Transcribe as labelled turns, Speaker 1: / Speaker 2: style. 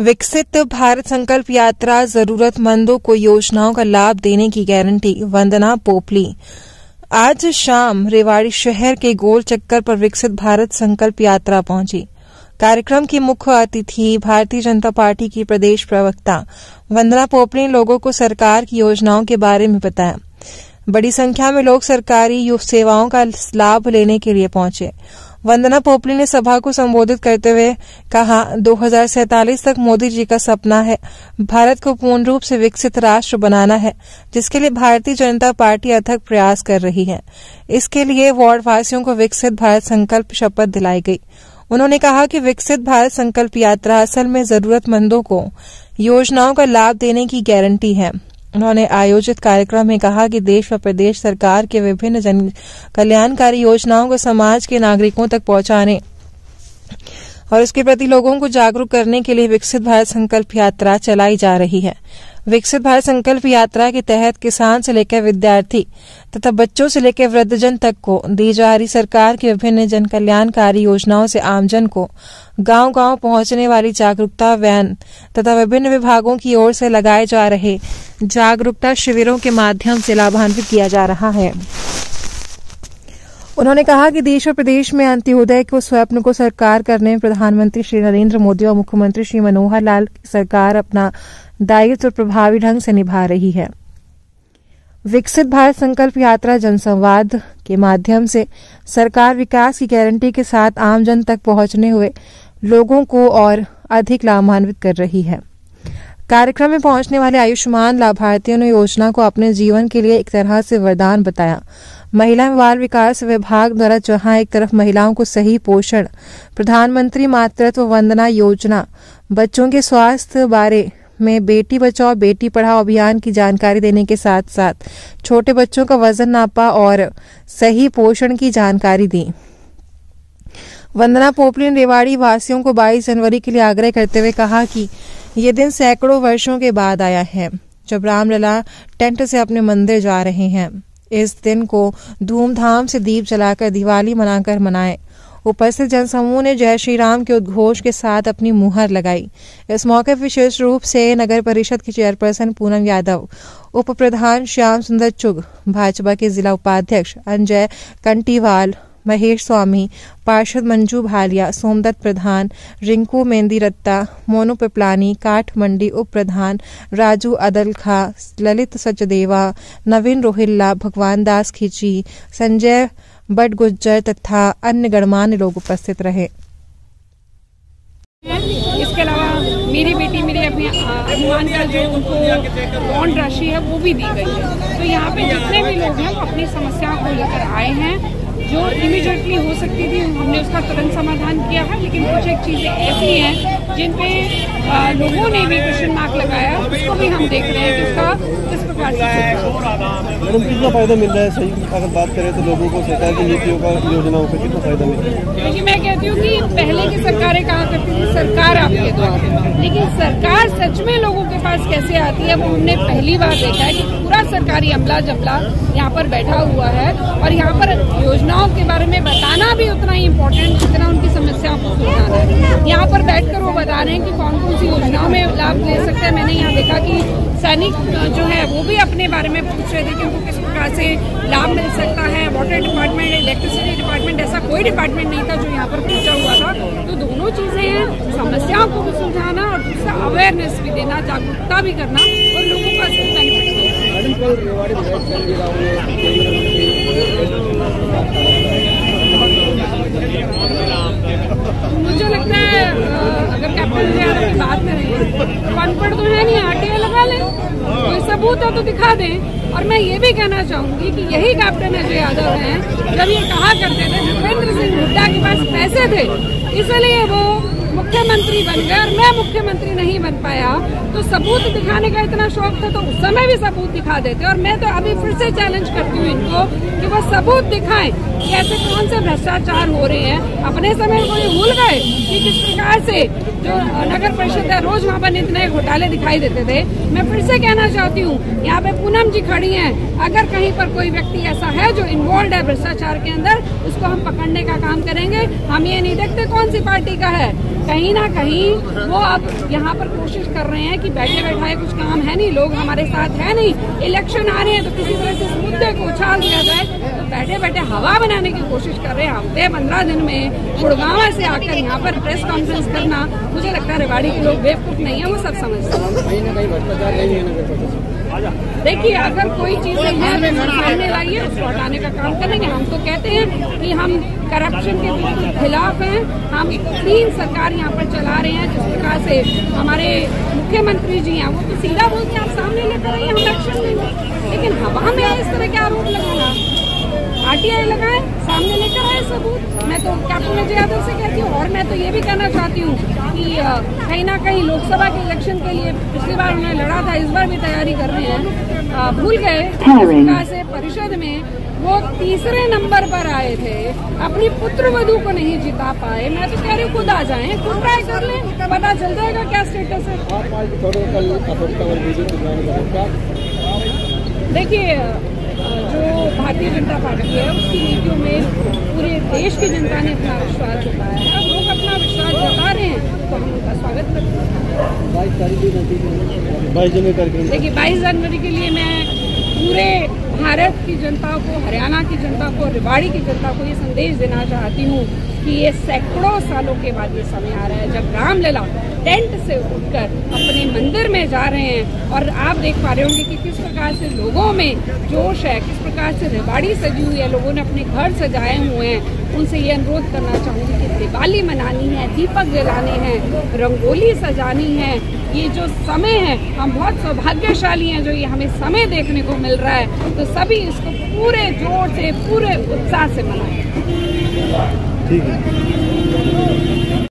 Speaker 1: विकसित भारत संकल्प यात्रा जरूरतमंदों को योजनाओं का लाभ देने की गारंटी, वंदना पोपली। आज शाम रेवाड़ी शहर के गोल चक्कर पर विकसित भारत संकल्प यात्रा पहुंची। कार्यक्रम की मुख्य अतिथि भारतीय जनता पार्टी की प्रदेश प्रवक्ता वंदना पोपली ने लोगों को सरकार की योजनाओं के बारे में बताया। बड़ी संख्या में लोग सरकारी सेवाओं का लाभ लेने के लिए पहुंचे। वंदना पोपली ने सभा को संबोधित करते हुए कहा, 2047 तक मोदी जी का सपना है भारत को पूर्ण रूप से विकसित राष्ट्र बनाना है, जिसके लिए भारतीय जनता पार्टी अथक प्रयास कर रही है। इसके लिए वार्ड वासियों को विकसित भारत संकल्प शपथ दिलाई गई। उन्होंने कहा कि विकसित भारत संकल्प यात्रा असल में जरूरतमंदों को योजनाओं का लाभ देने की गारंटी है। उन्होंने आयोजित कार्यक्रम में कहा कि देश व प्रदेश सरकार के विभिन्न जन कल्याणकारी योजनाओं को समाज के नागरिकों तक पहुंचाने और उसके प्रति लोगों को जागरूक करने के लिए विकसित भारत संकल्प यात्रा चलाई जा रही है। विकसित भारत संकल्प यात्रा के तहत किसान से लेकर विद्यार्थी तथा बच्चों से लेकर वृद्धजन तक को दी जा रही सरकार की विभिन्न जन कल्याणकारी योजनाओं से आमजन को गांव-गांव पहुंचने वाली जागरूकता वैन तथा विभिन्न विभागों की ओर से लगाए जा रहे जागरूकता शिविरों के माध्यम से लाभान्वित किया जा रहा है। उन्होंने कहा कि देश और प्रदेश में अंत्योदय को स्वप्न को साकार करने में प्रधानमंत्री श्री नरेंद्र मोदी और मुख्यमंत्री श्री मनोहर लाल की सरकार अपना दायित्व प्रभावी ढंग से निभा रही है। विकसित भारत संकल्प यात्रा जनसंवाद के माध्यम से सरकार विकास की गारंटी के साथ आम जन तक पहुंचने हुए लोगों को और अधिक लाभान्वित कर रही है। कार्यक्रम में पहुंचने वाले आयुष्मान लाभार्थियों ने योजना को अपने जीवन के लिए एक तरह से वरदान बताया। महिला एवं बाल विकास विभाग द्वारा जहां एक तरफ महिलाओं को सही पोषण, प्रधानमंत्री मातृत्व वंदना योजना, बच्चों के स्वास्थ्य बारे में बेटी बचाओ बेटी पढ़ाओ अभियान की जानकारी देने के साथ साथ छोटे बच्चों का वजन नापा और सही पोषण की जानकारी दी। वंदना पोपली ने रेवाड़ी वासियों को 22 जनवरी के लिए आग्रह करते हुए कहा कि ये दिन सैकड़ों वर्षों के बाद आया है जब रामलला टेंट से अपने मंदिर जा रहे हैं। इस दिन को धूमधाम से दीप जलाकर दिवाली मनाकर मनाएं। उपस्थित जनसमूह ने जय श्री राम के उद्घोष के साथ अपनी मुहर लगाई। इस मौके पर विशेष रूप से नगर परिषद की चेयरपर्सन पूनम यादव, उप प्रधान श्याम सुंदर चुग, भाजपा के जिला उपाध्यक्ष अंजय कंटीवाल, महेश स्वामी, पार्षद मंजू भालिया, सोमदत्त प्रधान, रिंकू मेहंदी रत्ता, मोनू पिपलानी, काठ मंडी उप प्रधान राजू अदलखा, ललित सचदेवा, नवीन रोहिल्ला, भगवान दास खींची, संजय बट गुज्जर तथा अन्य गणमान्य लोग उपस्थित रहे।
Speaker 2: इसके अलावा मेरी बेटी मेरे अपने अनुमान का जो उनको बॉन्ड राशि है वो भी दी गई है। तो यहाँ पे जितने भी लोग हैं वो अपनी समस्याओं को लेकर आए हैं। जो इमीडिएटली हो सकती थी हमने उसका तुरंत समाधान किया है, लेकिन कुछ एक चीजें ऐसी हैं जिन पे लोगों ने भी क्वेश्चन मार्क लगाया, उसको भी हम देख रहे हैं कि उसका किस प्रकार से
Speaker 3: मैडम कितना फायदा मिल रहा है। सही अगर बात करें तो लोगों को सरकार की नीतियों का योजनाओं का कितना फायदा मिल रहा है।
Speaker 2: देखिए मैं कहती हूँ कि पहले की सरकारें कहा करती थी सरकार आपके द्वार, लेकिन सरकार सच में लोगों के पास कैसे आती है वो हमने पहली बार देखा है कि पूरा सरकारी अमला जमला यहाँ पर बैठा हुआ है और यहाँ पर योजनाओं के बारे में बताना भी उतना ही इम्पोर्टेंट जितना उनकी समस्याओं को सुलझाना है। यहाँ पर बैठकर वो बता रहे हैं कि कौन कौन सी योजनाओं में लाभ ले सकते हैं। मैंने यहाँ देखा कि सैनिक जो है वो भी अपने बारे में पूछ रहे थे कि उनको किस प्रकार से लाभ मिल सकता है। वाटर डिपार्टमेंट, इलेक्ट्रिसिटी डिपार्टमेंट, ऐसा कोई डिपार्टमेंट नहीं था जो यहाँ पर पहुंचा हुआ था। तो दोनों चीजें हैं, समस्याओं को भी सुलझाना और दूसरा अवेयरनेस भी देना, जागरूकता भी करना और लोगों का इसमें बेनिफिट देना। मुझे लगता है अगर कैप्टन की बात करें, अनपढ़ तो है नहीं, आरटीआई लगा लें, कोई सबूत है तो दिखा दें। और मैं ये भी कहना चाहूंगी कि यही कैप्टन अजय यादव हैं, जब ये कहा करते थे भूपेंद्र सिंह हुड्डा के पास पैसे थे इसलिए वो मुख्यमंत्री बन गए और मैं मुख्यमंत्री नहीं बन पाया, तो सबूत दिखाने का इतना शौक था तो उस समय भी सबूत दिखा देते। और मैं तो अभी फिर से चैलेंज करती हूँ इनको कि वो सबूत दिखाएं कि ऐसे कौन से भ्रष्टाचार हो रहे हैं। अपने समय को ये भूल गए कि किस प्रकार से जो नगर परिषद है, रोज वहाँ पर नित नए घोटाले दिखाई देते थे। मैं फिर से कहना चाहती हूँ, यहाँ पे पूनम जी खड़ी हैं, अगर कहीं पर कोई व्यक्ति ऐसा है जो इन्वॉल्व है भ्रष्टाचार के अंदर, उसको हम पकड़ने का काम करेंगे। हम ये नहीं देखते कौन सी पार्टी का है। कहीं ना कहीं वो अब यहाँ पर कोशिश कर रहे हैं कि बैठे बैठाए कुछ काम है नहीं, लोग हमारे साथ है नहीं, इलेक्शन आ रहे हैं तो किसी तरह से इस मुद्दे को उछाल दिया जाए, तो बैठे बैठे हवा बनाने की कोशिश कर रहे हैं। हफ्ते 15 दिन में गुड़गांव से आकर यहाँ पर प्रेस कॉन्फ्रेंस करना, मुझे लगता है रेवाड़ी के लोग बेवकूफ नहीं है, वो सब समझते हैं। देखिए, अगर कोई चीज है सामने लाइए, उसको हटाने का काम करेंगे। हम तो कहते हैं कि हम करप्शन के बिल्कुल खिलाफ हैं। हम क्लीन सरकार यहाँ पर चला रहे हैं। जिस प्रकार से हमारे मुख्यमंत्री जी हैं, वो तो सीधा बोलते हैं आप सामने लेकर आइए, हम एक्शन लेंगे। लेकिन हवा में इस तरह के आरोप लगाना, RTI लगाए, सामने लेकर आए सबूत। मैं तो कैप्टन अजय यादव से कहती हूँ, और मैं तो ये भी कहना चाहती हूँ कि कहीं ना कहीं लोकसभा के इलेक्शन के लिए पिछली बार उन्होंने लड़ा था, इस बार भी तैयारी कर रहे हैं। भूल गए से परिषद में वो तीसरे नंबर पर आए थे, अपनी पुत्र वधू को नहीं जिता पाए। मैं तो कह रही हूँ खुद आ जाएं, खुद ट्राई कर लें, पता चल जाएगा क्या स्टेटस है। देखिए, जो भारतीय जनता पार्टी है उसकी नीतियों में पूरे देश की जनता ने अपना विश्वास जताया है। अब लोग अपना विश्वास जता रहे हैं तो हम उनका स्वागत करते हैं।
Speaker 3: 22 जनवरी
Speaker 2: देखिए, 22 जनवरी के लिए मैं पूरे भारत की जनता को, हरियाणा की जनता को, रेवाड़ी की जनता को ये संदेश देना चाहती हूँ कि ये सैकड़ों सालों के बाद ये समय आ रहा है जब रामलला टेंट से उठकर अपने मंदिर में जा रहे हैं। और आप देख पा रहे होंगे कि किस प्रकार से लोगों में जोश है, किस प्रकार से रेवाड़ी सजी हुई है, लोगों ने अपने घर सजाए हुए हैं। उनसे ये अनुरोध करना चाहूँगी कि दिवाली मनानी है, दीपक जलाने हैं, रंगोली सजानी है। ये जो समय है, हम बहुत सौभाग्यशाली हैं जो ये हमें समय देखने को मिल रहा है, तो सभी इसको पूरे जोर से, पूरे उत्साह से मनाएं।
Speaker 3: ठीक है।